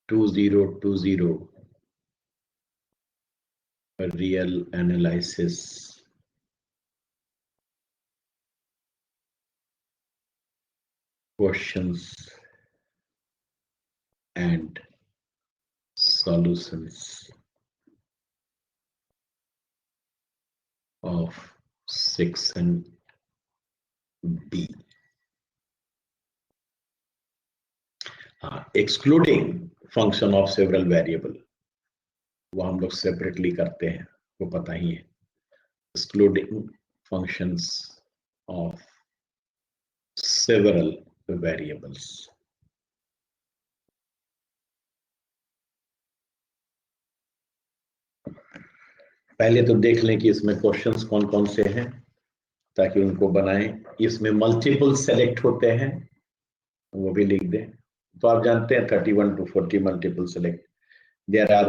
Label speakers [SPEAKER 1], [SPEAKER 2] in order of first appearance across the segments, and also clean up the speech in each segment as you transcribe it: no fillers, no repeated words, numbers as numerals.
[SPEAKER 1] 2020 real analysis questions and solutions of section B. Excluding function of several variable, वो हम लोग separately करते हैं, वो पता ही है. Excluding functions of several variables. पहले तो देख लें कि इसमें क्वेश्चंस कौन कौन से हैं ताकि उनको बनाएं. इसमें मल्टीपल सेलेक्ट होते हैं, वो भी लिख दें. तो आप जानते हैं 31 to 40 multiple select. There are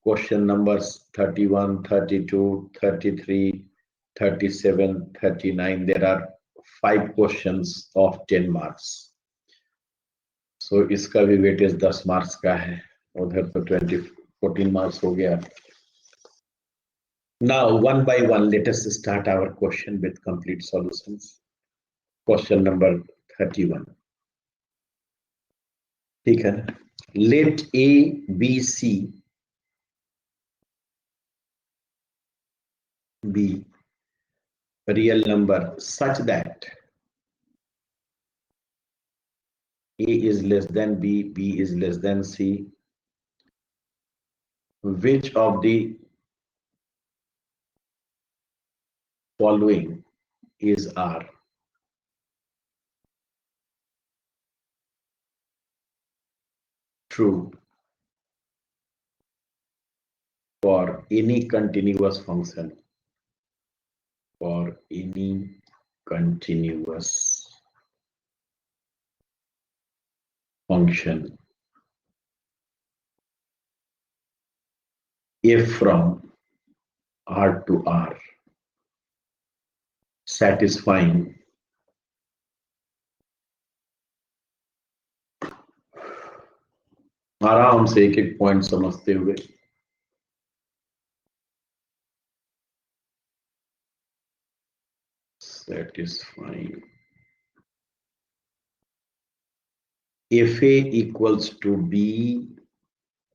[SPEAKER 1] question numbers 31, 32, 33, 37, 39. There are 5 questions of 10 marks. So इसका भी वेटेज 10 मार्क्स का है. उधर तो 14 मार्क्स हो गया. Now one by one let us start our question with complete solutions. Question number 31. ठीक है. Let A, B, C be real number such that A is less than B, B is less than C. Which of the following is R? True for any continuous function. For any continuous function if from R to R satisfying आराम से एक एक point समझते हुए satisfying if A equals to B,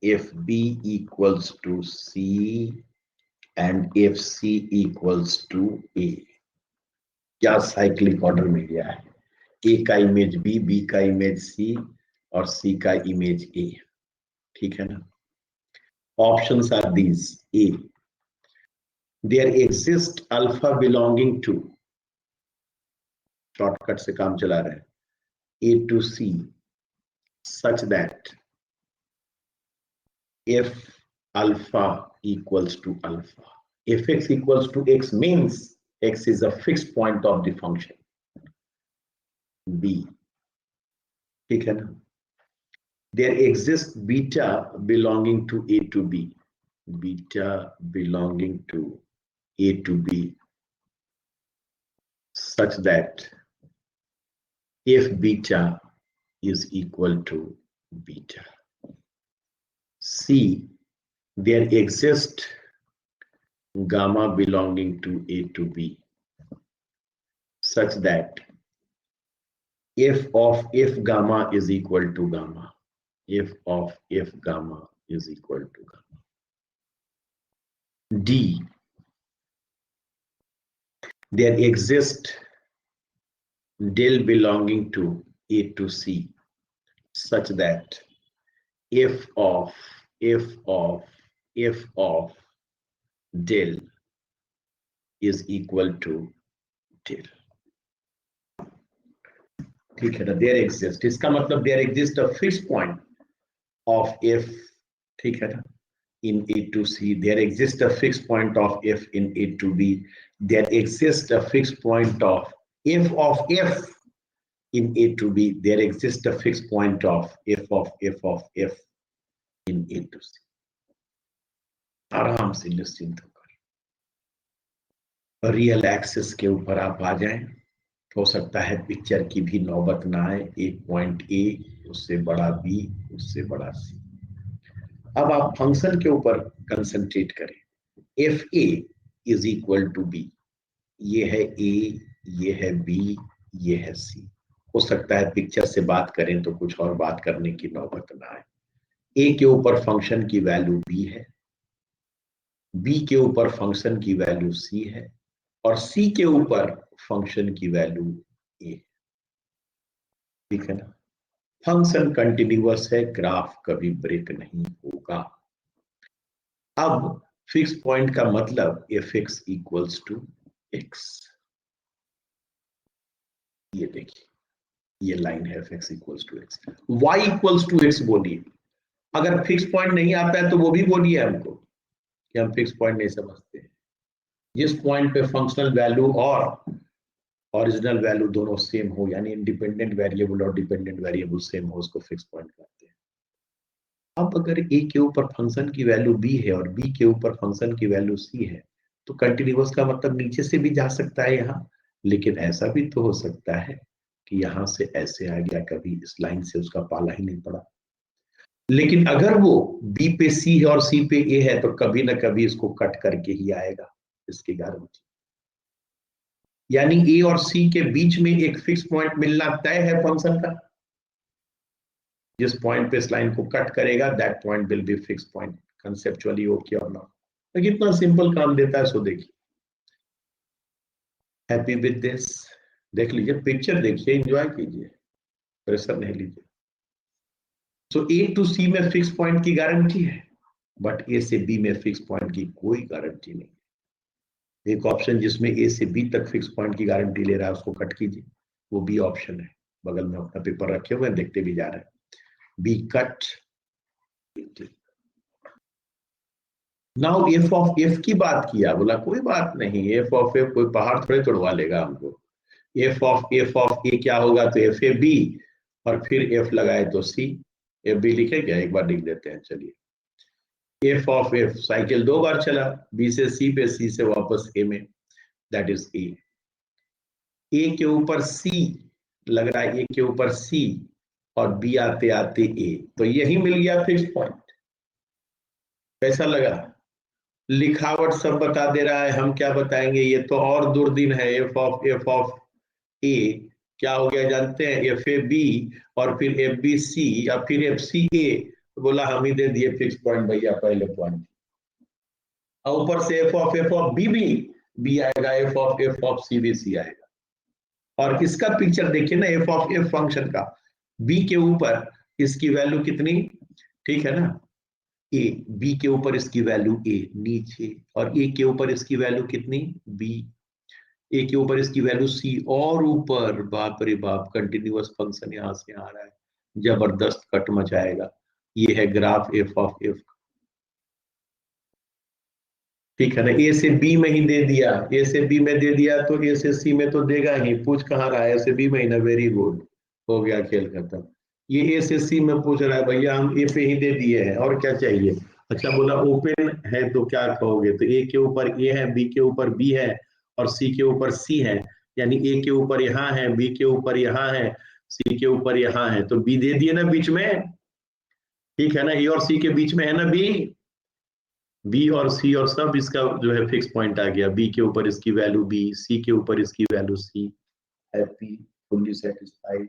[SPEAKER 1] if B equals to C, and if C equals to A. क्या cyclic order में गया है. A का इमेज B, B का इमेज C और C का इमेज A. ठीक है ना. Options are these. A, there exists alpha belonging to, shortcut से काम चला रहे हैं, A to C such that if alpha equals to alpha, if x equals to x means x is a fixed point of the function. B, ठीक है ना. There exists beta belonging to A to B, beta belonging to A to B such that if beta is equal to beta. C, there exists gamma belonging to A to B such that if gamma is equal to gamma, if gamma is equal to gamma. D, there exists del belonging to A to C such that if del is equal to del. ठीक है ना. there exists, इसका मतलब there exists a fixed point of f, ठीक है ना, in A to C. There exists a fixed point of f in A to B. There exists a fixed point of f in A to B. There exists a fixed point of f in A to C. आराम से निश्चिंत होकर real axis के ऊपर आप आ जाएं. हो सकता है पिक्चर की भी नौबत ना आए. एक पॉइंट ए, उससे बड़ा बी, उससे बड़ा सी. अब आप फंक्शन के ऊपर कंसंट्रेट करें। F a is equal to b, ये है ए, ये है बी, ये है सी। हो सकता है पिक्चर से बात करें तो कुछ और बात करने की नौबत ना आए। ए के ऊपर फंक्शन की वैल्यू बी है, बी के ऊपर फंक्शन की वैल्यू सी है, और सी के ऊपर फंक्शन की वैल्यू ए। ठीक है ना? फंक्शन कंटिन्यूअस है, ग्राफ कभी ब्रेक नहीं होगा। अब फिक्स पॉइंट का मतलब f x equals to x, ये देखिए ये लाइन है, f x equals to x. Y equals to x बोलिए, अगर फिक्स पॉइंट नहीं आता है तो वो भी बोलिए हमको कि हम फिक्स पॉइंट नहीं समझते। जिस पॉइंट पे फंक्शनल वैल्यू और ओरिजिनल वैल्यू दोनों सेम हो, यानी इंडिपेंडेंट वेरिएबल और डिपेंडेंट वेरिएबल सेम हो, उसको फिक्स पॉइंट कहते हैं। अब अगर ए के ऊपर फंक्शन की वैल्यू बी है और बी के ऊपर फंक्शन की वैल्यू सी है, तो कंटिन्यूअस का मतलब नीचे से भी जा सकता है यहाँ, लेकिन ऐसा भी तो हो सकता है कि यहां से ऐसे आ गया, कभी इस लाइन से उसका पाला ही नहीं पड़ा। लेकिन अगर वो बी पे सी है और सी पे ए है, तो कभी ना कभी इसको कट करके ही आएगा, इसकी गारंटी। यानी ए और सी के बीच में एक फिक्स पॉइंट मिलना तय है फंक्शन का। जिस पॉइंट पे इस लाइन को कट करेगा, that point will be fix point. Conceptually okay और नॉट? तो कितना सिंपल काम देता है, सो देखिए। Happy with this? देख लीजिए पिक्चर, देखिए, एंजॉय कीजिए, प्रेशर नहीं लीजिए। सो ए टू सी में फिक्स पॉइंट की गारंटी है, बट ए से बी में फिक्स पॉइंट की कोई गारंटी नहीं। एक ऑप्शन जिसमें ए से बी तक फिक्स पॉइंट की गारंटी ले रहा है, उसको कट कीजिए, वो बी ऑप्शन है। बगल में अपना पेपर रखे हुए हैं, देखते भी जा रहे हैं। B cut. Now f of f की बात किया, बोला कोई बात नहीं, एफ ऑफ एफ कोई पहाड़ थोड़े तोड़वा लेगा हमको। एफ ऑफ ए क्या होगा, तो एफ ए बी, और फिर एफ लगाए तो सी। एफ बी लिखे क्या, एक बार लिख देते हैं, चलिए। एफ ऑफ एफ साइकिल 2 बार चला, बी से सी पे, सी से वापस ए में, दैट इज ए। ए के ऊपर सी लग रहा है, ए के ऊपर सी, और बी आते आते ए, तो यही मिल गया फिक्स पॉइंट। कैसा लगा? लिखावट सब बता दे रहा है, हम क्या बताएंगे, ये तो और दुर्दिन है। एफ ऑफ ए क्या हो गया जानते हैं, एफ ए बी, और फिर एफ बी सी, या फिर एफ सी ए। तो बोला हम ही दे दिए फिक्स पॉइंट भैया, पहले पॉइंट। और ऊपर से एफ ऑफ बी भी बी आएगा, एफ ऑफ सी भी सी आएगा। और इसका पिक्चर देखिए ना, एफ ऑफ एफ फंक्शन का, बी के ऊपर इसकी वैल्यू कितनी, ठीक है ना, ए, बी के ऊपर इसकी वैल्यू ए नीचे, और ए के ऊपर इसकी वैल्यू कितनी, बी, ए के ऊपर इसकी वैल्यू सी, और ऊपर बाप रे बाप कंटिन्यूअस फंक्शन यहां से आ रहा है, जबरदस्त कट मचाएगा। ये है ग्राफ एफ ऑफ एफ, ठीक है ना। ए से बी में ही दे दिया, ए से बी में दे दिया, तो ए से सी में तो देगा ही, पूछ कहाँ रहा है, ए से बी में ही ना, वेरी गुड, हो गया खेल खत्म। ये ए से सी में पूछ रहा है, भैया हम ए पे ही दे दिए हैं, और क्या चाहिए। अच्छा बोला ओपन है तो क्या कहोगे, तो ए के ऊपर ए है, बी के ऊपर बी है, और सी के ऊपर सी है, यानी ए के ऊपर यहाँ है, बी के ऊपर यहाँ है, सी के ऊपर यहाँ है, तो बी दे दिए ना बीच में, ठीक है ना। ए और सी के बीच में है ना बी, बी और सी, और सब इसका जो है फिक्स पॉइंट आ गया। बी के ऊपर इसकी वैल्यू बी, सी के ऊपर इसकी value C. Happy, fully satisfied.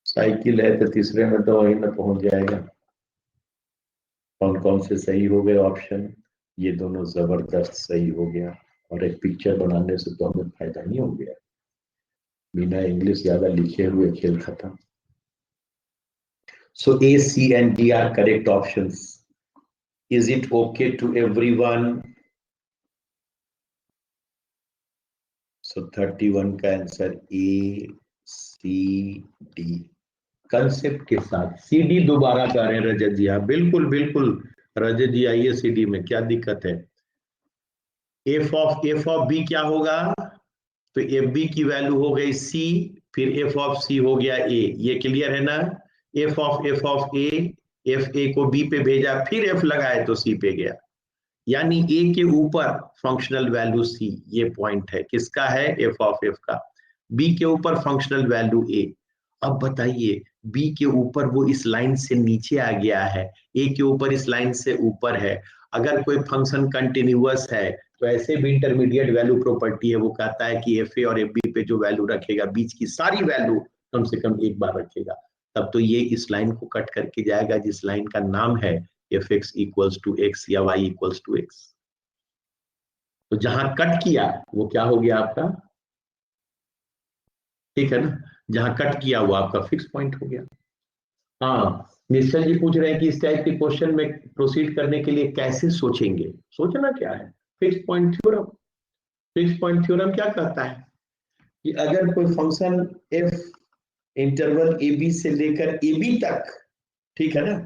[SPEAKER 1] Cycle है तो तीसरे में तो वही में पहुंच जाएगा। कौन कौन से सही हो गए ऑप्शन, ये दोनों जबरदस्त सही हो गया, और एक पिक्चर बनाने से तो हमें फायदा नहीं हो गया, बिना इंग्लिश ज्यादा लिखे हुए खेल खत्म। So A, C and D are correct options. Is it okay to everyone? So 31 का answer A, C, D. Concept के साथ सी डी दोबारा करें रजत जी, हाँ बिल्कुल बिल्कुल, रजत जी आइए सी डी में, क्या दिक्कत है। एफ ऑफ बी क्या होगा, तो एफ बी की वैल्यू हो गई सी, फिर एफ ऑफ सी हो गया ए, ये क्लियर है ना। F of A, F A को बी पे भेजा, फिर एफ लगाए तो सी पे गया, यानी ए के ऊपर फंक्शनल वैल्यू सी, ये पॉइंट है किसका है, एफ ऑफ एफ का। बी के ऊपर फंक्शनल वैल्यू ए। अब बताइए बी के ऊपर वो इस लाइन से नीचे आ गया है, ए के ऊपर इस लाइन से ऊपर है। अगर कोई फंक्शन कंटिन्यूअस है तो ऐसे भी इंटरमीडिएट वैल्यू प्रॉपर्टी है, वो कहता है कि एफ ए और एफ बी पे जो वैल्यू रखेगा बीच की सारी वैल्यू कम से कम एक बार रखेगा, तब तो ये इस लाइन को कट करके जाएगा जिस लाइन का नाम है f x equals to x या वाई इक्वल्स टू एक्स। तो जहां कट किया वो क्या हो गया आपका, ठीक है ना, जहां कट किया वो आपका फिक्स पॉइंट हो गया। हाँ, निश्चल जी पूछ रहे हैं कि इस टाइप के क्वेश्चन में प्रोसीड करने के लिए कैसे सोचेंगे। सोचना क्या है, fix point theorem. Fix point theorem क्या कहता है कि अगर कोई function f interval a b से लेकर ए बी तक, ठीक है ना,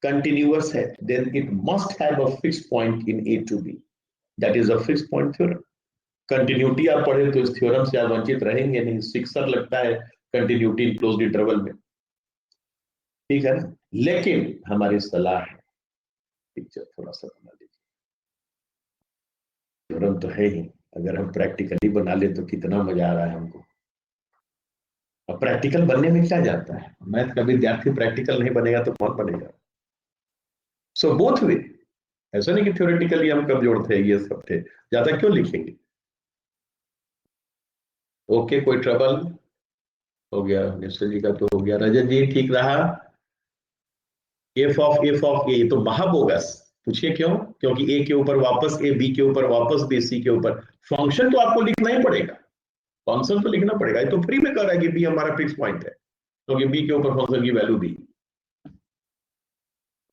[SPEAKER 1] कंटिन्यूअस है, then it must have a fix point in a to b, that is a fix point theorem. Continuity आप पढ़े तो इस थ्योरम से आप वंचित रहेंगे नहीं, सिक्सर लगता है कंटिन्यूटी इन क्लोज्ड इंटरवल में, ठीक है ना। लेकिन हमारी सलाह है, पिक्चर थोड़ा सा बना लीजिए, थ्योरम तो है ही, अगर हम प्रैक्टिकली बना ले तो कितना मजा आ रहा है हमको। अब प्रैक्टिकल बनने में क्या जाता है, मैथ का विद्यार्थी प्रैक्टिकल नहीं बनेगा तो कौन बनेगा। सो बोथ वे, ऐसा नहीं कि थ्योरेटिकली हम कमजोर थे, ये सब थे, ज्यादा क्यों लिखेंगे। ओके, कोई ट्रबल हो गया, निश्चल जी का तो हो गया, रजत जी ठीक रहा। एफ ऑफ ए तो महाबोगस, पूछिए क्यों, क्योंकि ए के ऊपर वापस ए, बी के ऊपर वापस बी, सी के ऊपर, फंक्शन तो आपको लिखना ही पड़ेगा, फंक्शन तो लिखना पड़ेगा, ये तो फ्री में कह रहा है कि बी हमारा फिक्स पॉइंट है, क्योंकि बी के ऊपर फंक्शन की वैल्यू दी,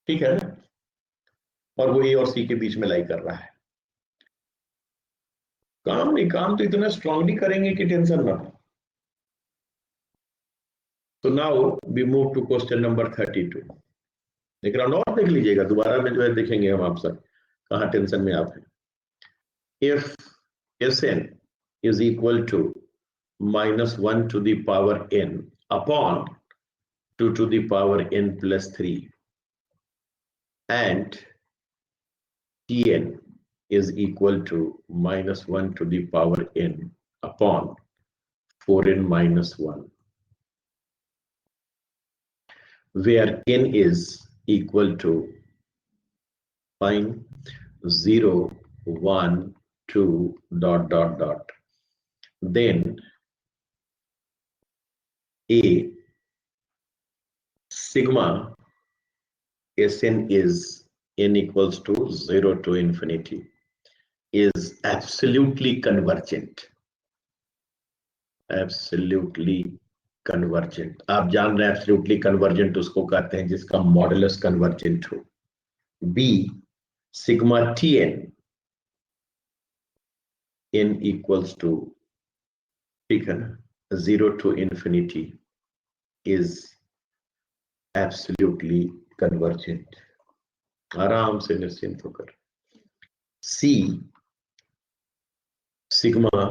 [SPEAKER 1] ठीक है ना, और वो ए और सी के बीच में लाई कर रहा है। काम नहीं, काम तो इतना स्ट्रांगली करेंगे कि टेंशन ना हो। तो now we move to question number 32। एक राउंड और देख लीजिएगा, दोबारा में जो है देखेंगे हम आप सब, कहाँ टेंशन में आप हैं। If Sn is equal to -1 to the power n upon 2 to the power n plus 3 and Tn is equal to -1 to the power n upon 4n minus 1, where n is equal to 0, 1, 2, ... Then A sigma Sn is n equals to 0 to infinity is absolutely convergent. Absolutely convergent. आप जान रहे हैं absolutely convergent उसको कहते हैं जिसका modulus convergent हो। B sigma Tn n equals to, ठीक है ना, 0 to infinity is absolutely convergent. आराम से निश्चिंत होकर। C sigma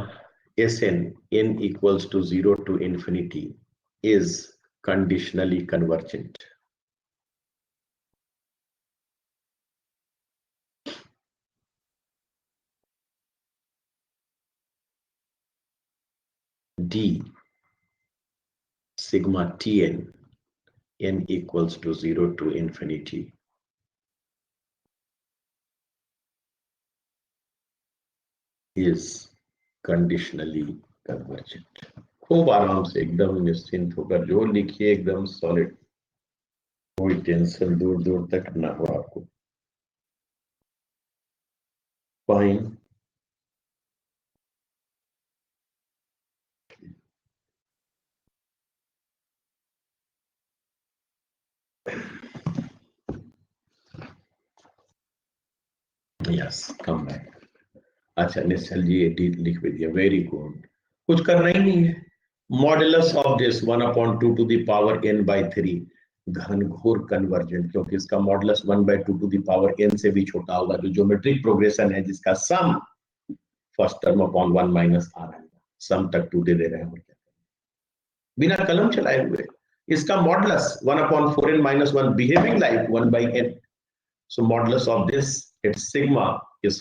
[SPEAKER 1] Sn n equals to 0 to infinity is conditionally convergent. D sigma Tn n equals to 0 to infinity is conditionally convergent. खूब आराम से एकदम निश्चिंत होकर जो लिखिए, एकदम सॉलिड, कोई टेंशन दूर दूर तक ना हो आपको। Fine, yes come back. अच्छा निश्चल जी ये लिख भी दिया, वेरी गुड, कुछ करना ही नहीं है। Modulus of this 1/2 to the power n by 3 घनघोर कन्वर्जेंट, क्योंकि इसका modulus 1/2 to the power n से भी छोटा होगा, जो ज्योमेट्रिक प्रोग्रेशन है जिसका सम फर्स्ट टर्म अपॉन 1 माइनस आ रहेगा, सम तक 2 दे रहे हैं बिना कलम चलाए हुए। इसका modulus 1/4n minus 1 behaving like 1/n, so modulus of this, its sigma is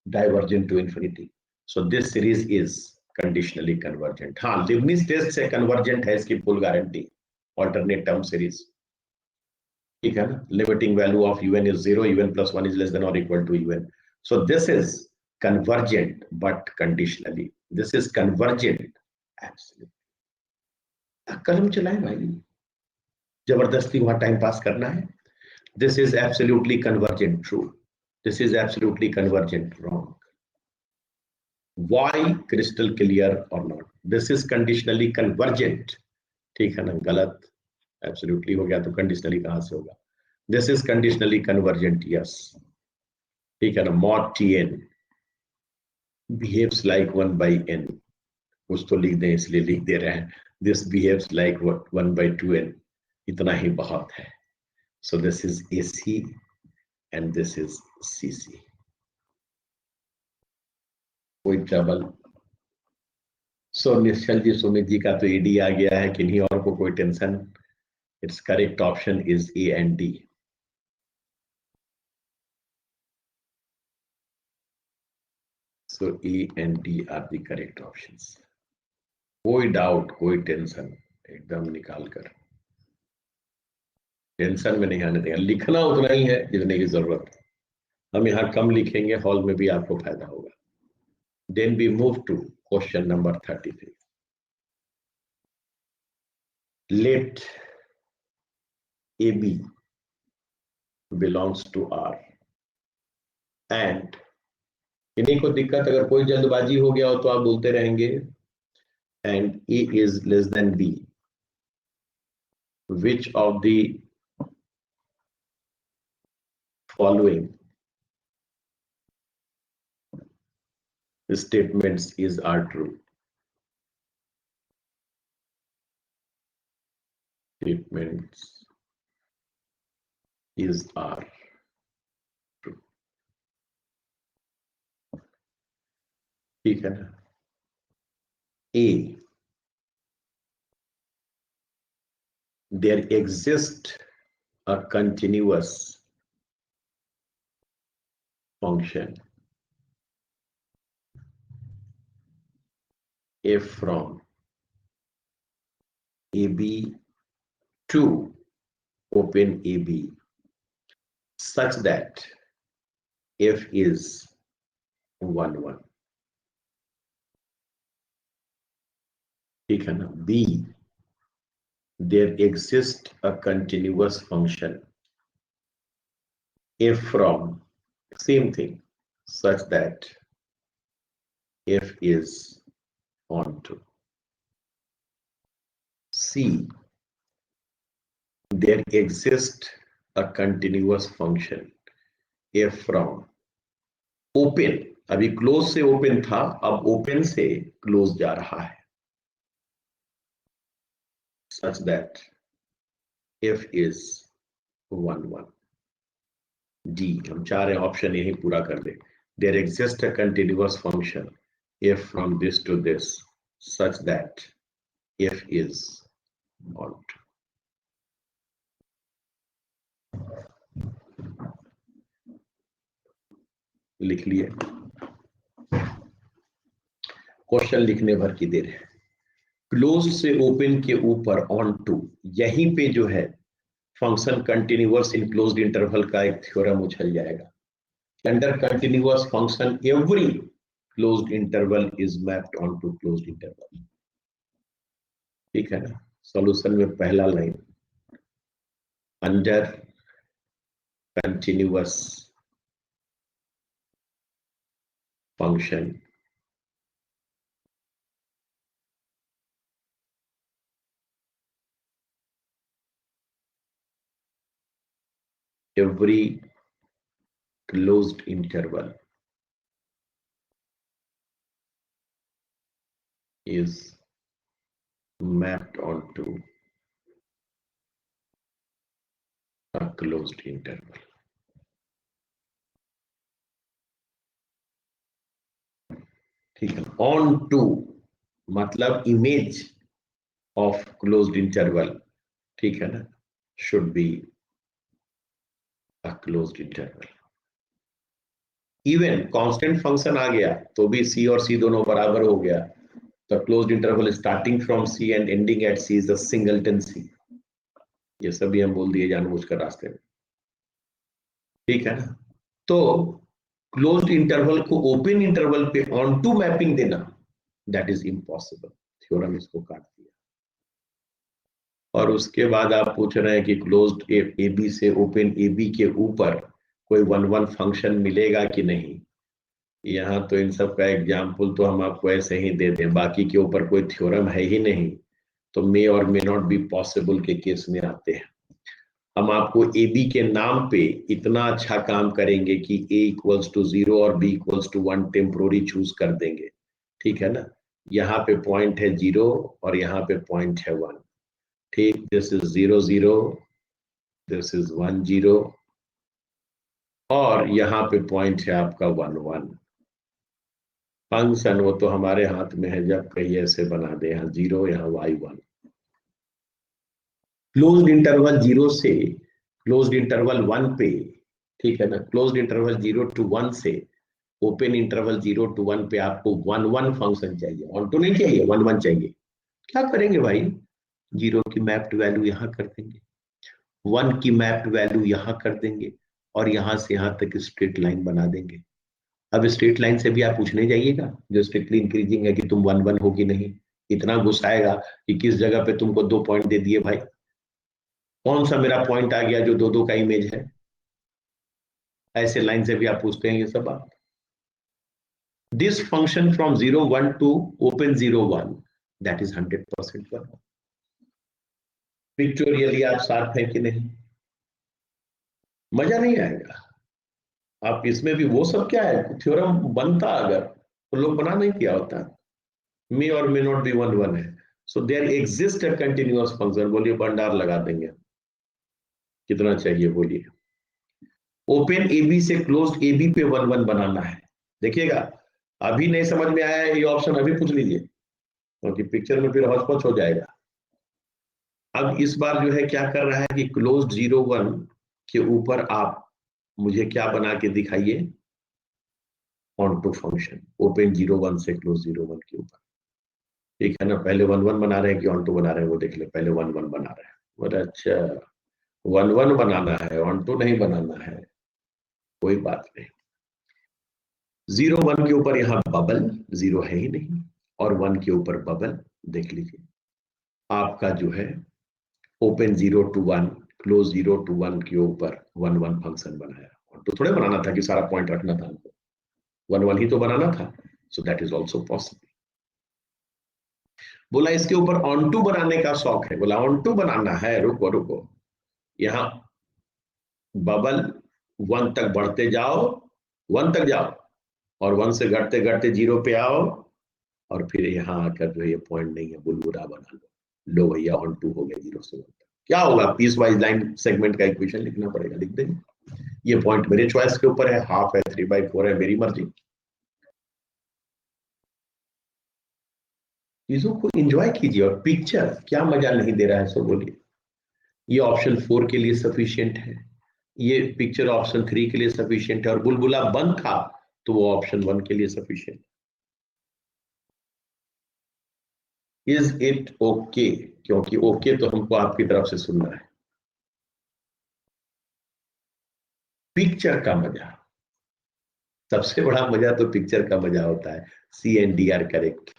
[SPEAKER 1] divergent to infinity, so this series is conditionally convergent. हाँ, लिबनिज टेस्ट से कन्वर्जेंट है इसकी full guarantee, alternate term series, ठीक है ना. Limiting value of un is 0, un plus 1 is less than or equal to un. So this is convergent but conditionally. This is convergent absolutely. कलम चलाए भाई, जबरदस्ती वहां टाइम पास करना है. This is absolutely convergent true. This is absolutely convergent wrong. Why crystal clear or not? This is conditionally convergent. ठीक है ना, गलत. Absolutely हो गया तो conditionally कहां से होगा? This is conditionally convergent, yes. ठीक है ना. mod Tn behaves like 1 by n. कुछ तो लिख दें, इसलिए लिख दे रहे हैं. This behaves like 1 by 2n. इतना ही बहुत है. So this is AC and this is CC. कोई ट्रबल? सो निश्चल जी, सुमित जी का तो एडी आ गया है, किन्हीं और को कोई tension? It's correct option is A and D. So A and D are the correct options. कोई डाउट, कोई टेंशन एकदम निकाल कर, टेंशन में नहीं आने देंगे. लिखना उतना ही है जितने की जरूरत है. हम यहाँ कम लिखेंगे, हॉल में भी आपको फायदा होगा. Then we move to question number 33. Let AB belongs to R and इन्हीं को दिक्कत, अगर कोई जल्दबाजी हो गया हो तो आप बोलते रहेंगे. And A is less than B. Which of the following statements are true? Statements are true. ठीक है ना. A, there exists a continuous function f from AB to open AB such that f is 1 1. ठीक है ना. B, there exists a continuous function f from, same thing, such that f is onto. C, there exists a continuous function f from open. अभी close से open था, अब open से close जा रहा है. Such that f is 1 1. D, हम चाह रहे हैं ऑप्शन यही पूरा कर दे. There exists a continuous function f from this to this such that f is not. लिख लिए. क्वेश्चन लिखने भर की देर है. क्लोज से ओपन के ऊपर ऑन टू, यहीं पे जो है function continuous in closed interval का एक थ्योरम उछल जाएगा. Under continuous function every closed interval is mapped onto closed interval. ठीक है ना. सॉल्यूशन में पहला लाइन, under continuous function every closed interval is mapped onto a closed interval. ठीक है. ऑन टू मतलब इमेज ऑफ क्लोज्ड इंटरवल. ठीक है ना. Should be a closed interval. Even constant function आ गया तो भी c और c दोनों बराबर हो गया. The closed interval starting from c and ending at c is a singleton c. ये सभी हम बोल दिए जानबूझकर रास्ते में, ठीक है ना। तो क्लोज्ड इंटरवल को ओपन इंटरवल पे ऑन टू मैपिंग देना, दैट इज इम्पॉसिबल, थ्योरम इसको काट दिया। और उसके बाद आप पूछ रहे हैं कि क्लोज्ड ए बी से ओपन ए बी के ऊपर कोई वन वन फंक्शन मिलेगा कि नहीं। यहाँ तो इन सब का एग्जाम्पल तो हम आपको ऐसे ही दे दें, बाकी के ऊपर कोई थ्योरम है ही नहीं, तो मे और मे नॉट बी पॉसिबल के केस में आते हैं। हम आपको ए बी के नाम पे इतना अच्छा काम करेंगे कि a इक्वल्स टू 0 और b equals to 1 temporary choose कर देंगे, ठीक है ना। यहाँ पे पॉइंट है 0 और यहाँ पे पॉइंट है 1, ठीक। दिस इज 0 0, दिस इज 1 0 और यहाँ पे पॉइंट है आपका 1 1। फंक्शन वो तो हमारे हाथ में है, जब कहीं ऐसे बना दे, यहाँ 0 यहाँ y1। क्लोज्ड इंटरवल 0 से क्लोज्ड इंटरवल 1 पे, ठीक है ना, क्लोज्ड इंटरवल 0 to 1 से ओपन इंटरवल 0 to 1 पे आपको 1 1 फंक्शन चाहिए, ऑन टू नहीं चाहिए, 1 1 चाहिए। क्या करेंगे भाई, 0 की मैप्ड वैल्यू यहाँ कर देंगे, 1 की मैप्ड वैल्यू यहाँ कर देंगे और यहाँ से यहाँ तक स्ट्रेट लाइन बना देंगे। अब स्ट्रेट लाइन से भी आप पूछने जाइएगा जो स्ट्रिक्टली इंक्रीजिंग है कि तुम 1 1 हो कि नहीं, इतना गुस्साएगा कि किस जगह पे तुमको 2 पॉइंट दे दिए भाई, कौन सा मेरा पॉइंट आ गया जो 2 2 का इमेज है। ऐसे लाइन से भी आप पूछते हैं ये सब बात। This function from 0 1 to open 0 1, that is 100% one. Pictorially आप साथ हैं कि नहीं, मजा नहीं आएगा। आप इसमें भी वो सब क्या है, थ्योरम बनता अगर तो लोग बना नहीं किया होता, मे और मे नॉट बी 1 1 है। So there exist a continuous function, बोलिए भंडार लगा देंगे, कितना चाहिए बोलिए। ओपन ए बी से क्लोज्ड ए बी पे 1 1 बनाना है। देखिएगा अभी नहीं समझ में आया है ये ऑप्शन अभी पूछ लीजिए, क्योंकि पिक्चर में फिर हौच पौच हो जाएगा। अब इस बार जो है क्या कर रहा है कि क्लोज्ड 0 1 के ऊपर आप मुझे क्या बना के दिखाइए, ऑन टू फंक्शन ओपन 0 1 से क्लोज 0 1 के ऊपर, ठीक है ना। पहले 1 1 बना रहे हैं कि ऑन टू बना रहे हैं वो देख ले, पहले 1 1 बना रहे हैं, बोले अच्छा 1 1 बनाना है, ऑन टू नहीं बनाना है, कोई बात नहीं। 0 1 के ऊपर यहाँ बबल, 0 है ही नहीं, और 1 के ऊपर बबल, देख लीजिए आपका जो है ओपन 0 to 1 क्लोज 0 to 1 के ऊपर 1 1 फंक्शन बनाया। और तो थोड़े बनाना था कि सारा पॉइंट रखना था हमको, 1 1 ही तो बनाना था, so that is also possible. बोला इसके ऊपर ऑन टू बनाने का शौक है, बोला ऑन टू बनाना है, रुको रुको, यहाँ बबल 1 तक बढ़ते जाओ, 1 तक जाओ और 1 से घटते घटते 0 पे आओ और फिर यहाँ आकर जो ये पॉइंट नहीं है बुलबुला बना लो, लो भैया ऑन टू हो गया 0 से 1 तक। क्या होगा, पीस वाइज लाइन सेगमेंट का इक्वेशन लिखना पड़ेगा, लिख देंगे। ये पॉइंट मेरे चॉइस के ऊपर है, हाफ है 3/4 है, मेरी मर्जी। चीजों को एंजॉय कीजिए, और पिक्चर क्या मजा नहीं दे रहा है सो बोलिए। ये ऑप्शन 4 के लिए सफिशिएंट है, ये पिक्चर ऑप्शन 3 के लिए सफिशिएंट है, और बुलबुला बंद था तो वो ऑप्शन 1 के लिए सफिशिएंट। इज इट ओके, क्योंकि ओके तो हमको आपकी तरफ से सुनना है। पिक्चर का मजा, सबसे बड़ा मजा तो पिक्चर का मजा होता है, CNDR करेक्ट,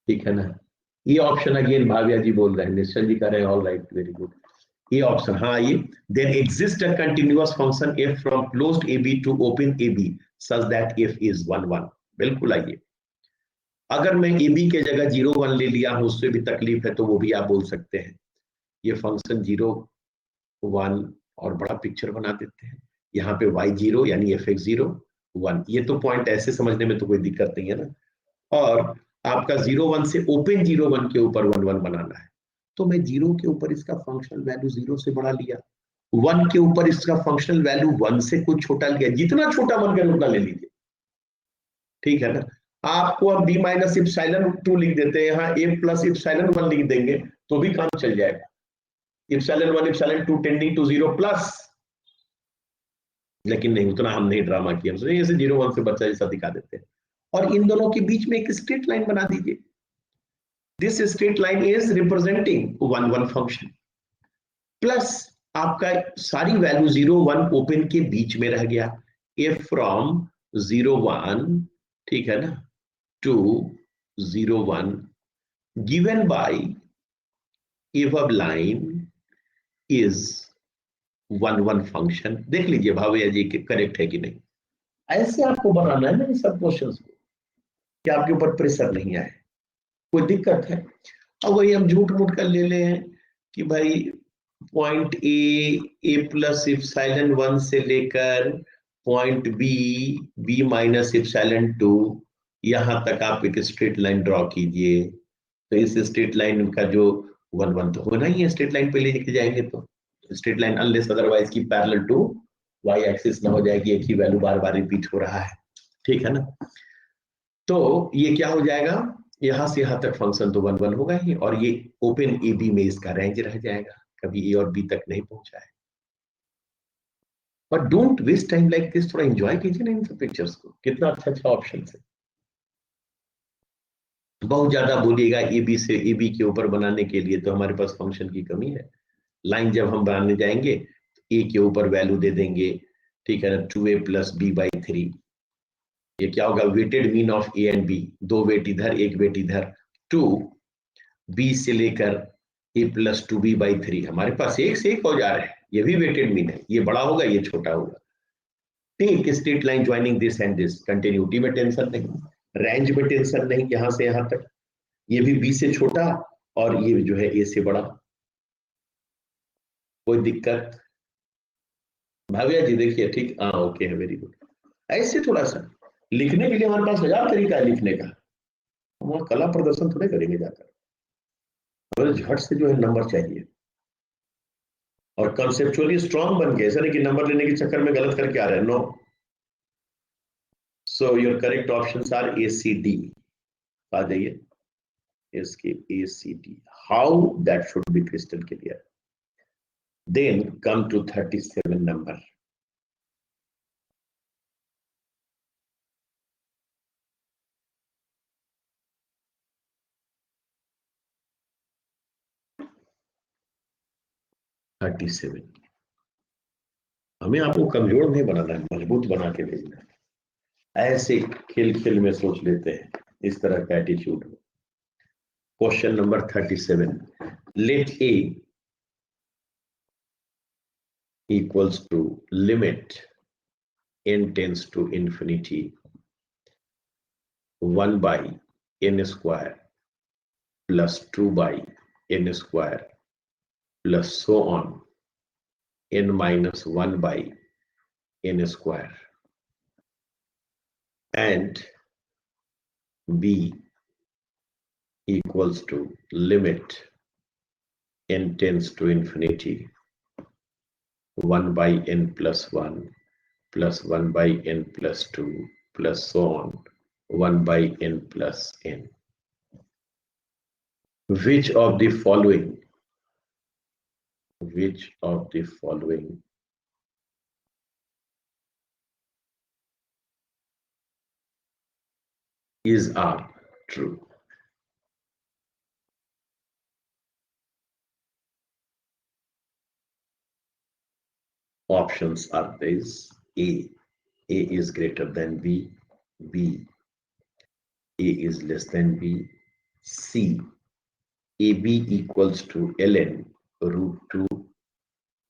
[SPEAKER 1] ठीक है ना। ये ऑप्शन अगेन भाविया जी बोल रहे हैं, निश्चल जी कह रहे हैं ऑल राइट वेरी गुड। ये ऑप्शन हाँ, ये there exist a continuous function f from closed AB to open AB such that f is 1 1, बिल्कुल। आइए अगर मैं AB के जगह 0 1 ले लिया हूं, उससे भी तकलीफ है तो वो भी आप बोल सकते हैं, ये फंक्शन 0 1 और बड़ा पिक्चर बना देते हैं। यहाँ पे y0 यानी fx0 1, ये तो पॉइंट ऐसे समझने में तो कोई दिक्कत नहीं है ना। और आपका 0 1 से ओपन 0 1 के ऊपर 1 1 बनाना है, तो मैं 0 के ऊपर इसका फंक्शनल वैल्यू 0 से बड़ा लिया, 1 के ऊपर इसका फंक्शनल वैल्यू 1 से कुछ छोटा लिया, जितना छोटा मन करे उतना ले लीजिए, ठीक है ना। आपको अब b माइनस इप्सिलॉन 2 लिख देते हैं, यहाँ a प्लस इप्सिलॉन 1 लिख देंगे तो भी काम चल जाएगा। Epsilon 1 epsilon 2 tending to 0 plus, लेकिन नहीं, उतना हम नहीं ड्रामा किया, हमसे ऐसे 0 1 से बच्चा जैसा दिखा देते हैं। और इन दोनों के बीच में एक स्ट्रेट लाइन बना दीजिए, this straight line is representing 1 1 function. Plus आपका सारी वैल्यू 0 1 ओपन के बीच में रह गया, एफ फ्रॉम 0 1, ठीक है ना, to 0 1 given by above line is 1 1 फंक्शन। देख लीजिए भावैया जी करेक्ट है कि नहीं। ऐसे आपको बनाना है ना सब क्वेश्चंस को, कि आपके ऊपर प्रेशर नहीं आए, कोई दिक्कत है। अब वही हम झूठ मूठ कर ले ले हैं कि भाई पॉइंट ए प्लस इप्सिलॉन 1 से लेकर पॉइंट बी माइनस इप्सिलॉन 2, यहां तक आप एक स्ट्रेट लाइन ड्रॉ कीजिए। तो इस स्ट्रेट लाइन का जो 1 1 तो होना ही है, स्ट्रेट लाइन पे लेके जाएंगे तो स्ट्रेट लाइन अनलेस अदरवाइज की पैरेलल टू वाई एक्सिस ना हो जाएगी, एक ही वैल्यू बार बार रिपीट हो रहा है, ठीक है ना। तो ये क्या हो जाएगा, यहां से यहां तक फंक्शन तो 1 1 होगा ही, और ये ओपन ए बी में इसका रेंज रह जाएगा, कभी ए और बी तक नहीं पहुंचा है। But don't waste time like this, थोड़ा एंजॉय कीजिए ना इन सब पिक्चर्स को, कितना अच्छा अच्छा ऑप्शन है। बहुत ज्यादा बोलिएगा ए बी से ए बी के ऊपर बनाने के लिए, तो हमारे पास फंक्शन की कमी है। लाइन जब हम बनाने जाएंगे ए के ऊपर वैल्यू दे देंगे, ठीक है ना, 2a प्लस बी बाई 3। ये क्या होगा, weighted mean of a and b, 2 weight इधर 1 वेट इधर, 2 बी से लेकर ए प्लस 2b बाई 3। हमारे पास एक से एक हो जा रहे हैं, ये भी वेटेड मीन है, ये बड़ा होगा ये छोटा होगा। Take straight line joining this and this, continuity में टेंशन नहीं, रेंज में टेंशन नहीं, यहां से यहां तक, ये भी बी से छोटा और ये जो है ए से बड़ा, कोई दिक्कत। भाविया जी देखिए, ठीक, हाँ ओके है, वेरी गुड। ऐसे थोड़ा सा लिखने के लिए हमारे पास 1000 तरीका है लिखने का, हम कला प्रदर्शन थोड़े करेंगे जाकर, हमें झट से जो है नंबर चाहिए और कंसेप्चुअली स्ट्रांग बन के, ऐसा नहीं कि नंबर लेने के चक्कर में गलत करके आ रहे हैं, no. So your correct options are A C D. आ जाइए इसके A C D, how that should be crystal clear. Then come to 37 number. हमें आपको कमजोर नहीं बनाना है, मजबूत बना के भेजना है। ऐसे खेल खेल में सोच लेते हैं, इस तरह का एटीट्यूड हो। Question number 37, let a equals to limit n tends to infinity 1 by n square plus 2 by n square plus so on n minus 1 by n square, and b equals to limit n tends to infinity 1 by n plus 1 plus 1 by n plus 2 plus so on 1 by n plus n. Which of the following is are true? Options are these: A is greater than B, B, A is less than B, C, AB equals to ln root 2,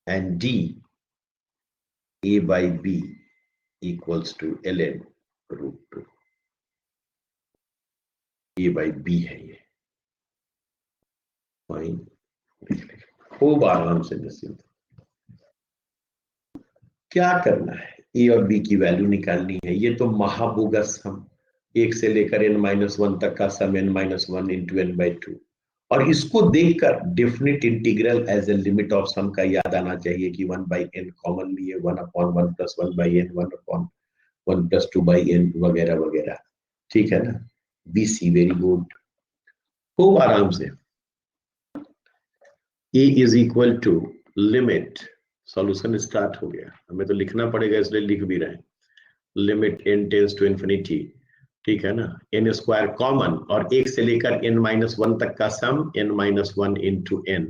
[SPEAKER 1] and D, A by B equals to ln root 2. A by B है ये, fine, खूब आराम से निश्चिंत। क्या करना है, ए और बी की वैल्यू निकालनी है। ये तो महाबोगस हम 1 से लेकर n-1 तक का सम n-1 इंटू n बाई 2, और इसको देखकर definite integral as a limit of sum का याद आना चाहिए कि 1 बाई n कॉमन लिए 1/1 plus 1 by n 1/1 plus 2 by n वगैरह वगैरह, ठीक है ना। BC वेरी गुड, खूब आराम से। A is equal to limit, solution start हो गया, हमें तो लिखना पड़ेगा इसलिए लिख भी रहे हैं। Limit n tends to infinity, ठीक है ना, n स्क्वायर कॉमन और 1 से लेकर n-1 तक का सम n-1 into n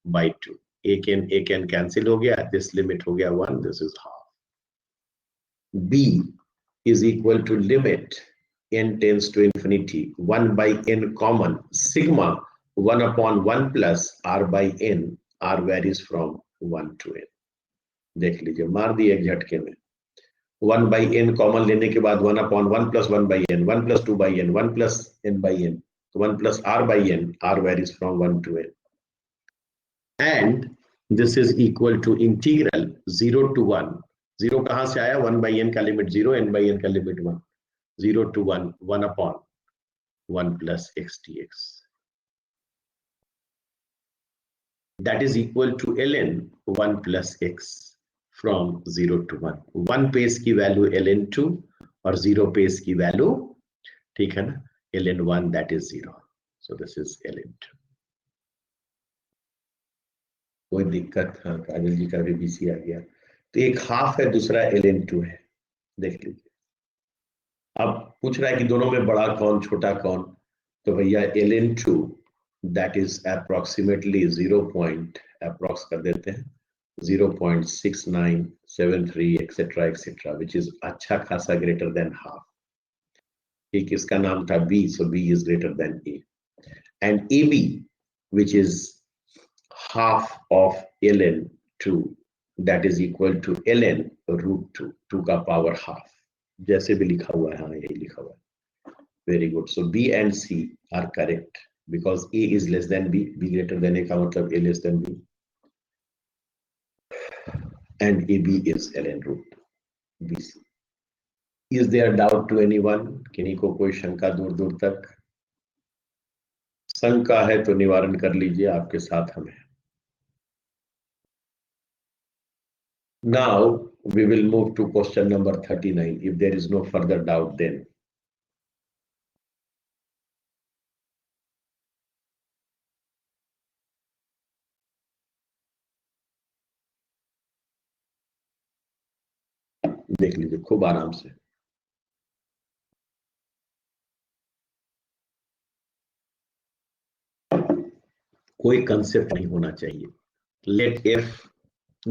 [SPEAKER 1] by 2, a can cancel हो गया, this limit हो गया 1, this is half. B is equal to limit n tends to infinity 1 by n common sigma 1 upon 1 plus r by n, r varies from 1 to n. देख लीजिए, मार दिए एक झटके में. 1 by n कॉमन लेने के बाद 1 upon 1 plus 1 by n, 1 plus 2 by n, 1 plus n by n, 1 plus r by n, r varies from 1 to n. And this is equal to integral 0 to 1. 0 कहां से आया? 1 by n का limit 0, n by n का limit 1. 0 to 1, 1 upon 1 plus x dx. That is equal to ln 1 plus x from 0 to 1. 1 पे इसकी value ln2 और 0 पे इसकी वैल्यू, ठीक है ना, ln1, that is 0. So this is ln2. कोई दिक्कत? हाँ, काजल जी का भी बीसी आ गया. तो एक हाफ है, दूसरा ln2 है. देख लीजिए. अब पूछ रहा है कि दोनों में बड़ा कौन छोटा कौन, तो भैया ln2 that is approximately 0. approx कर देते हैं 0.6973 etc etc, which is अच्छा खासा greater than half. एक इसका नाम था b, so b is greater than a. And ab, which is half of ln2, that is equal to ln root 2, 2 का पावर half. जैसे भी लिखा हुआ है, हाँ यही लिखा हुआ है. Very good. So B and C are correct because A is less than B. B greater than A का मतलब A less than B. And AB is ln root BC. Is there doubt to anyone? किन्हीं को कोई शंका दूर दूर तक? शंका है तो निवारण कर लीजिए, आपके साथ हम हैं. Now we will move to question number 39. If there is no further doubt, then देख लीजिए खूब आराम से. कोई कंसेप्ट नहीं होना चाहिए. Let f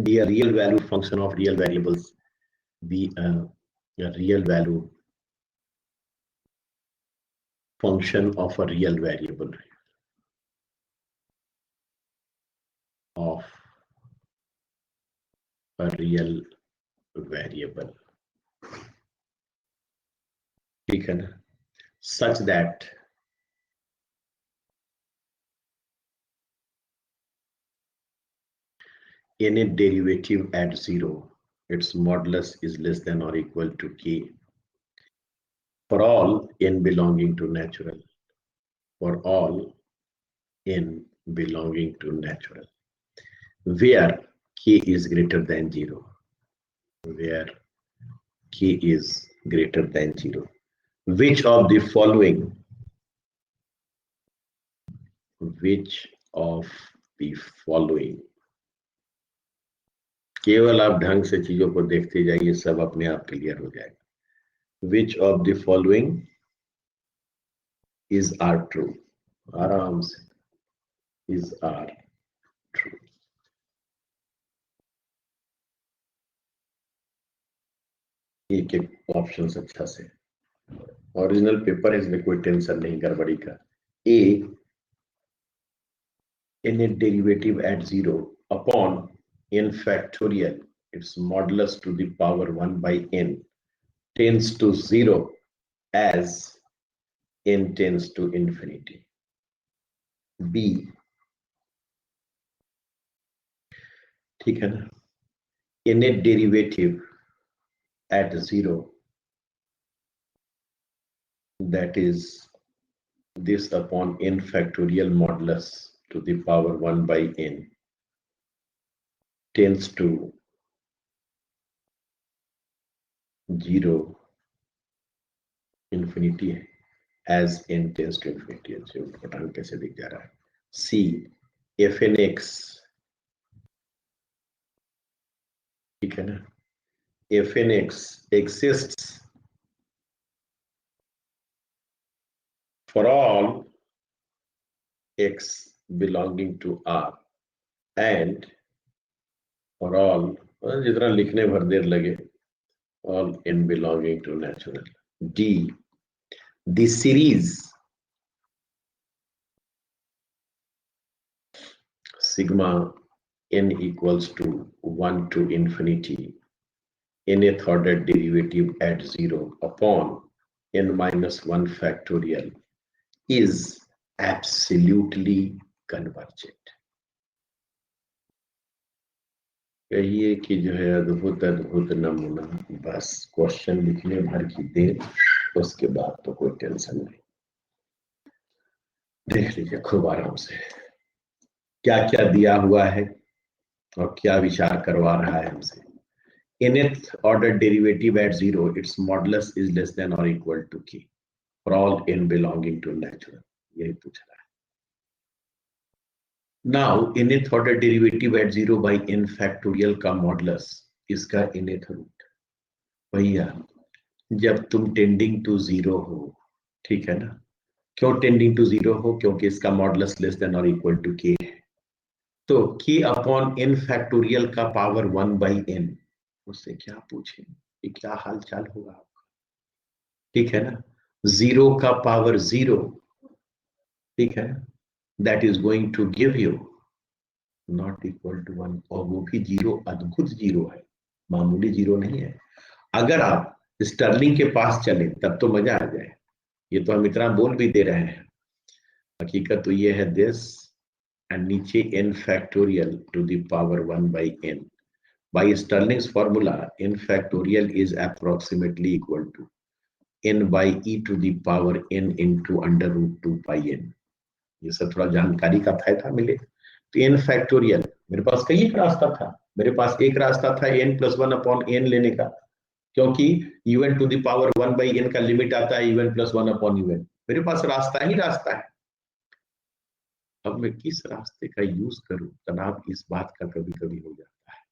[SPEAKER 1] be a real value function of real variables, be a real value function of a real variable, of a real variable, ठीक है ना, such that any derivative at 0, its modulus is less than or equal to k for all n belonging to natural, for all n belonging to natural, where k is greater than 0, where k is greater than 0. Which of the following, which of the following, केवल आप ढंग से चीजों को देखते जाइए, सब अपने आप क्लियर हो जाएगा. Which of the following is are true? आराम से, is are true. एक एक ऑप्शन अच्छा से. ओरिजिनल पेपर है, इसमें कोई टेंशन नहीं गड़बड़ी का. A, any derivative at 0 upon n factorial, its modulus to the power 1 by n tends to 0 as n tends to infinity. B, ठीक है ना, any derivative at 0, that is this upon n factorial modulus to the power 1 by n tends to 0 infinity as n tends to infinity. Pathan कैसे दिख जा रहा है. C, fnx, ठीक है ना, fnx exists for all x belonging to R and और all जितना लिखने भर देर लगे, all n belonging to natural. D the series sigma n equals to 1 to infinity nth order derivative at 0 upon n minus 1 factorial is absolutely convergent। कहिए कि जो है अद्भुत अद्भुत नमूना, बस क्वेश्चन लिखने भर की देर, उसके बाद तो कोई टेंशन नहीं। देख लीजिए खूब आराम से क्या क्या दिया हुआ है और क्या विचार करवा रहा है हमसे। nth order derivative at 0, its modulus is less than or equal to k for all n belonging to natural, यही पूछ रहा है। Now nth order derivative at 0 by n factorial का मॉडुलस, इसका nth रूट। भैया जब तुम टेंडिंग टू 0 हो, ठीक है ना, क्यों टेंडिंग टू 0 हो? क्योंकि इसका मॉडुलस लेस देन और इक्वल टू k है। तो k अपॉन n फैक्टोरियल का पावर 1 बाई n, उससे क्या पूछे कि क्या हाल चाल होगा आपका, ठीक है ना। 0 का पावर 0, ठीक है, that is going to give you not equal to 1, और वो भी 0 अद्भुत 0 है, मामूली 0 नहीं है। अगर आप स्टर्लिंग के पास चले तब तो मजा आ जाए। ये तो हम इतना बोल भी दे रहे हैं, हकीकत तो ये है दिस एंड नीचे n factorial two the power 1 by n। By Stirling's formula, n factorial is approximately equal to n by e to the power n into under root 2 pi n। ये सब थोड़ा जानकारी का फायदा मिले। तो n फैक्टोरियल, मेरे पास कई एक रास्ता था, मेरे पास एक रास्ता था n प्लस 1 अपॉन n लेने का, क्योंकि un to the power 1 by n का लिमिट आता है un प्लस 1 अपॉन un। मेरे पास रास्ता ही रास्ता है। अब मैं किस रास्ते का यूज करूं, तनाव इस बात का कभी कभी हो जाता है।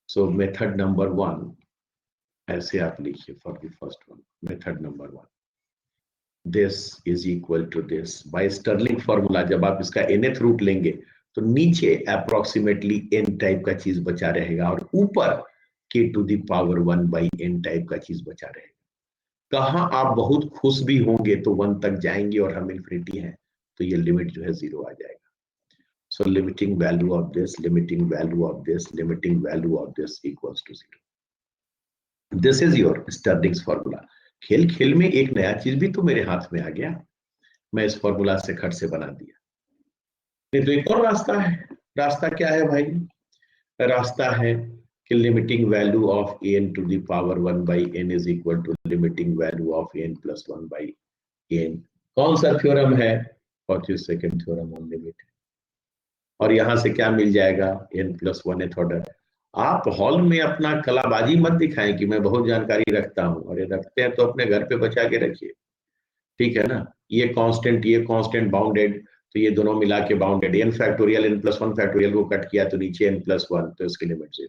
[SPEAKER 1] सो मेथड नंबर 1, ऐसे आप लिखिए for the first one, method number 1, this is equal to this by Stirling formula. जब आप इसका nth रूट लेंगे तो नीचे अप्रोक्सीमेटली n टाइप का चीज बचा रहेगा और ऊपर k to the power 1 by n type का चीज बचा रहेगा। कहां आप बहुत खुश भी होंगे तो 1 तक जाएंगे और हम इन्फिनिटी हैं तो ये लिमिट जो है 0 आ जाएगा। So limiting value of this, limiting value of this, limiting value of this equals to 0. This is your Stirling's formula। खेल खेल में एक नया चीज भी तो मेरे हाथ में आ गया, मैं इस फॉर्मूला से खट से बना दिया। नहीं तो एक और रास्ता है। रास्ता क्या है भाई? रास्ता है कि limiting value of n to the power 1 by n is equal to limiting value of n plus 1 by n। कौन सा थ्योरम है? 42nd theorem on limit. और यहां से क्या मिल जाएगा? n plus 1th order. आप हॉल में अपना कलाबाजी मत दिखाएं कि मैं बहुत जानकारी रखता हूं, और ये रखते हैं तो अपने घर पे बचा के रखिए, ठीक है ना। ये कांस्टेंट बाउंडेड, तो ये दोनों मिला के bounded. n factorial n plus 1 factorial को कट किया तो नीचे n प्लस 1, तो इसकी लिमिट 0,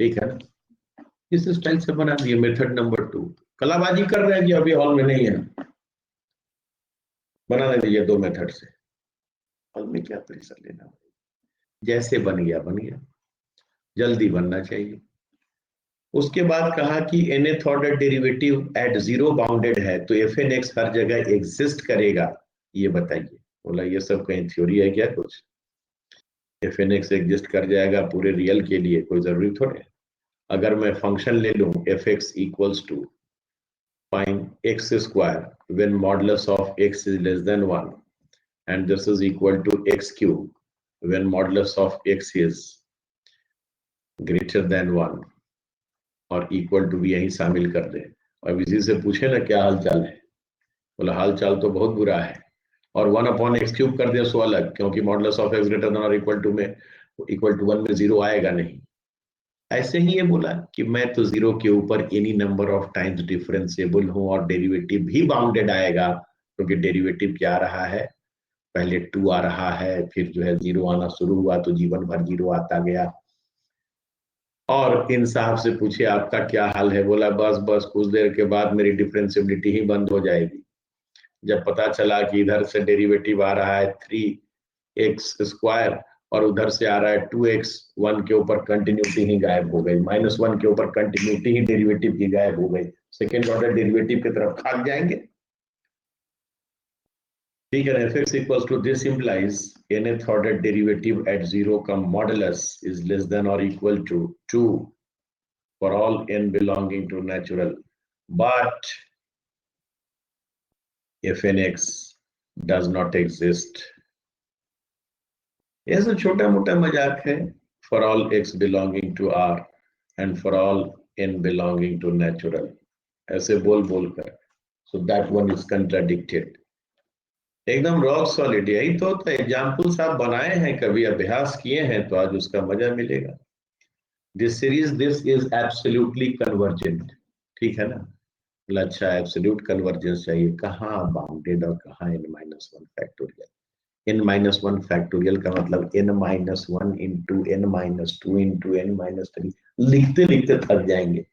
[SPEAKER 1] ठीक है ना। इस स्टाइल से बना दिए मेथड नंबर 2। कलाबाजी कर रहे हैं कि अभी हॉल में नहीं है, बना दीजिए 2 मेथड से। हॉल में क्या प्रेशर लेना, जैसे बन गया, जल्दी बनना चाहिए। उसके बाद कहा कि nth order derivative at 0 bounded है तो fn(x) हर जगह एग्जिस्ट करेगा, ये बताइए। बोला ये सब कहीं थ्योरी है क्या कुछ? fn(x) एग्जिस्ट कर जाएगा पूरे रियल के लिए, कोई जरूरी थोड़े। अगर मैं फंक्शन ले लूं fx equals to find x square when modulus of x is less than 1 and this is equal to x cube when modulus of x is greater than 1 और इक्वल टू भी यही शामिल कर दे। और इसी से पूछे ना क्या हाल चाल है, बोला हाल चाल तो बहुत बुरा है। और 1 अपॉन एक्स क्यूब कर दे सो अलग, क्योंकि modulus of x greater than और इक्वल टू 1 में 0 आएगा नहीं। ऐसे ही ये बोला कि मैं तो 0 के ऊपर any number of times differentiable हूं और डेरिवेटिव भी बाउंडेड आएगा, क्योंकि डेरिवेटिव क्या आ रहा है, पहले 2 आ रहा है, फिर जो है 0 आना शुरू हुआ तो जीवन भर 0 आता गया। और इंसाफ से पूछे आपका क्या हाल है, बोला बस बस कुछ देर के बाद मेरी डिफरेंशिएबिलिटी ही बंद हो जाएगी। जब पता चला कि इधर से डेरिवेटिव आ रहा है 3x स्क्वायर और उधर से आ रहा है 2x, 1 के ऊपर कंटिन्यूटी ही गायब हो गई, -1 के ऊपर कंटिन्यूटी ही डेरिवेटिव की गायब हो गई, सेकेंड ऑर्डर डेरिवेटिव की तरफ भाग जाएंगे। ठीक है, fx equals to this implies nth order derivative at 0 का modulus is less than or equal to 2 for all n belonging to natural, but if nx does not exist, ये सब छोटा मोटा मजाक है, for all x belonging to R and for all n belonging to natural, ऐसे बोल बोल कर, so that one is contradicted। एकदम रॉक सॉलिड, यही तो होता है। एग्जाम्पल्स आप बनाए हैं, कभी अभ्यास किए हैं, तो आज उसका मजा मिलेगा। This series, this is absolutely convergent, ठीक है ना। मतलब अच्छा, एब्सोल्यूट कन्वर्जेंस चाहिए, कहाँ बाउंडेड और कहाँ n-1 फैक्टोरियल। n-1 फैक्टोरियल का मतलब n-1 into n-2 into n-3, लिखते लिखते थक जाएंगे।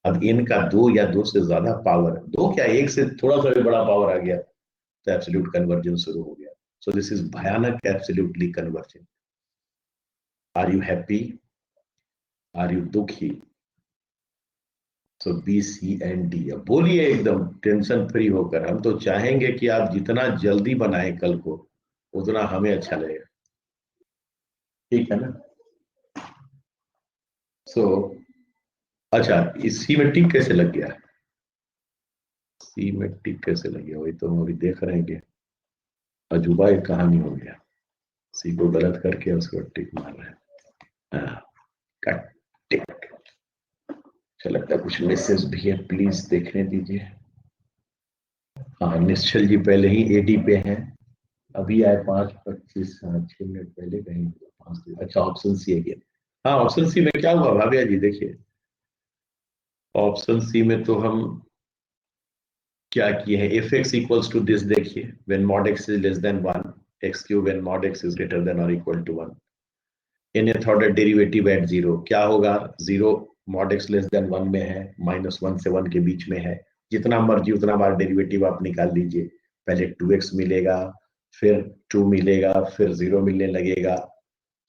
[SPEAKER 1] अब n का 2 या 2 से ज्यादा पावर, 2 क्या 1 से थोड़ा सा भी बड़ा पावर आ गया तो एब्सोल्यूट कन्वर्जेंस शुरू हो गया। सो दिस इज भयानक absolutely convergent. Are you happy, are you दुखी? So b c and d. अब बोलिए एकदम टेंशन फ्री होकर, हम तो चाहेंगे कि आप जितना जल्दी बनाए कल को, उतना हमें अच्छा लगेगा, ठीक है ना। सो अच्छा, इस सी में टिक कैसे लग गया? सी में टिक कैसे लग गया, वही तो हम अभी देख रहे हैं कि अजूबा एक कहानी हो गया। सी को गलत करके उसको टिक मार रहे हैं। हाँ, कट टिक। अच्छा लगता है कुछ मैसेज भी है, प्लीज देखने दीजिए। हाँ, निश्चल जी पहले ही एडी पे हैं, अभी आए 5:25, 6 मिनट पहले, कहीं 5। अच्छा, ऑप्शन सी है क्या? हाँ, ऑप्शन सी में क्या हुआ भाविया जी, देखिए ऑप्शन सी में तो हम क्या किए हैं, F x equals to this, देखिए when mod X is less than 1, X cube when mod X is greater than और equal to 1, nth order derivative at 0 क्या होगा? 0 मॉड एक्स लेस देन 1 में है, -1 से 1 के बीच में है, जितना मर्जी उतना बार डेरिवेटिव आप निकाल लीजिए। पहले 2x मिलेगा, फिर 2 मिलेगा, फिर 0 मिलने लगेगा।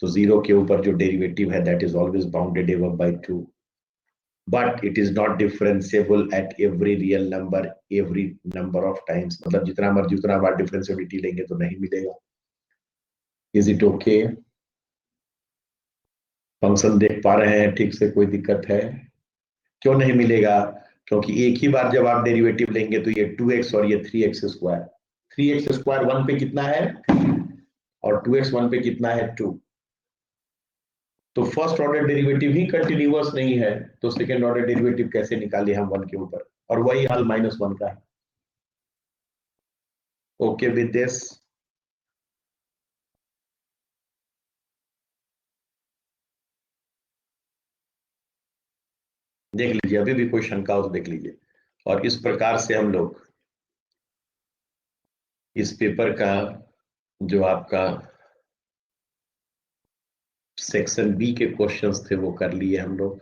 [SPEAKER 1] तो 0 के ऊपर जो डेरिवेटिव है that is always bounded above by 2, but it is not differentiable at every real number every number of times. मतलब जितना मर्जी उतना बार डिफरेंशिएबिलिटी लेंगे तो नहीं मिलेगा। Is it okay? फंक्शन देख पा रहे हैं ठीक से, कोई दिक्कत है? क्यों नहीं मिलेगा? क्योंकि एक ही बार जब आप डेरिवेटिव लेंगे तो ये 2x और ये 3x स्क्वायर, 3x स्क्वायर 1 पे कितना है और 2x 1 पे कितना है 2। तो फर्स्ट ऑर्डर डेरिवेटिव ही कंटिन्यूअस नहीं है, तो सेकेंड ऑर्डर डेरिवेटिव कैसे निकाले हम 1 के ऊपर? और वही हाल -1 का है। Okay with this? देख लीजिए, अभी भी कोई शंका हो तो देख लीजिए। और इस प्रकार से हम लोग इस पेपर का जो आपका सेक्शन बी के क्वेश्चंस थे वो कर लिए हम लोग।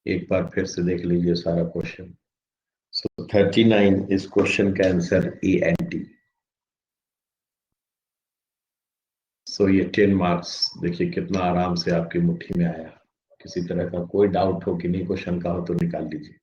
[SPEAKER 1] एक बार फिर से देख लीजिए सारा क्वेश्चन। सो 39 इस क्वेश्चन का आंसर ए एंड डी। सो ये 10 मार्क्स देखिए कितना आराम से आपकी मुट्ठी में आया। किसी तरह का कोई डाउट हो कि नहीं, कोई शंका हो तो निकाल लीजिए।